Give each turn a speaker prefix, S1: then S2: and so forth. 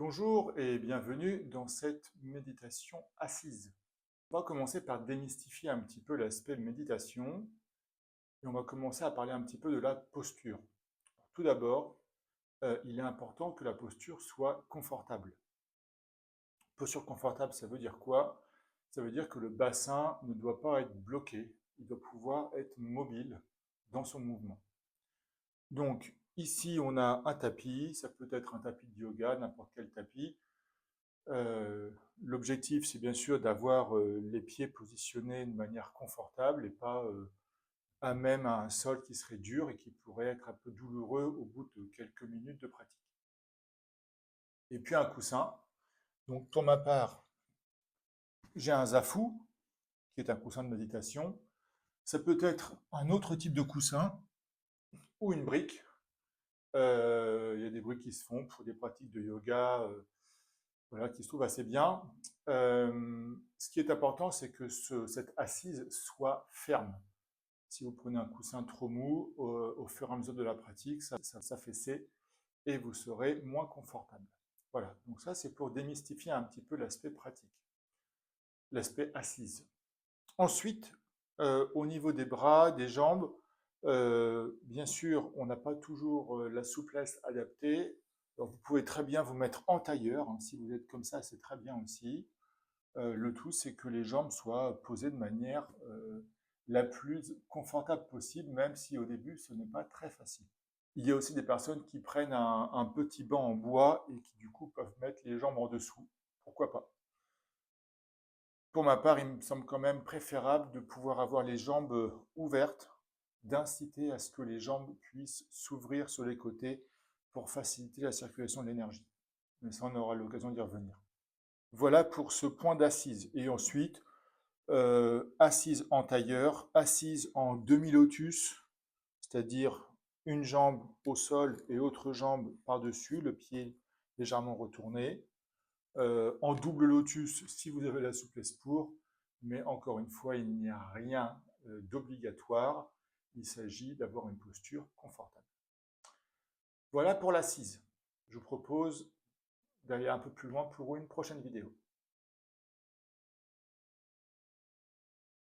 S1: Bonjour et bienvenue dans cette méditation assise. On va commencer par démystifier un petit peu l'aspect méditation et on va commencer à parler un petit peu de la posture. Tout d'abord, il est important que la posture soit confortable. Posture confortable, ça veut dire quoi? Ça veut dire que le bassin ne doit pas être bloqué, il doit pouvoir être mobile dans son mouvement. Donc ici, on a un tapis, ça peut être un tapis de yoga, n'importe quel tapis. L'objectif, c'est bien sûr d'avoir les pieds positionnés de manière confortable et pas à même à un sol qui serait dur et qui pourrait être un peu douloureux au bout de quelques minutes de pratique. Et puis un coussin. Donc pour ma part, j'ai un Zafu, qui est un coussin de méditation. Ça peut être un autre type de coussin ou une brique. Il y a des briques qui se font pour des pratiques de yoga, voilà, qui se trouve assez bien. Ce qui est important, c'est que cette assise soit ferme. Si vous prenez un coussin trop mou, au fur et à mesure de la pratique, ça s'affaisser et vous serez moins confortable. Voilà, donc ça c'est pour démystifier un petit peu l'aspect pratique, l'aspect assise. Ensuite, au niveau des bras, des jambes, bien sûr, on n'a pas toujours la souplesse adaptée. Donc, vous pouvez très bien vous mettre en tailleur, hein. Si vous êtes comme ça, c'est très bien aussi. Le tout, c'est que les jambes soient posées de manière la plus confortable possible, même si au début, ce n'est pas très facile. Il y a aussi des personnes qui prennent un petit banc en bois et qui du coup peuvent mettre les jambes en dessous. Pourquoi pas? Pour ma part, il me semble quand même préférable de pouvoir avoir les jambes ouvertes, d'inciter à ce que les jambes puissent s'ouvrir sur les côtés pour faciliter la circulation de l'énergie. Mais ça, on aura l'occasion d'y revenir. Voilà pour ce point d'assise. Et ensuite, assise en tailleur, assise en demi-lotus, c'est-à-dire une jambe au sol et autre jambe par-dessus, le pied légèrement retourné. En double lotus, si vous avez la souplesse pour, mais encore une fois, il n'y a rien d'obligatoire. Il s'agit d'avoir une posture confortable. Voilà pour l'assise. Je vous propose d'aller un peu plus loin pour une prochaine vidéo.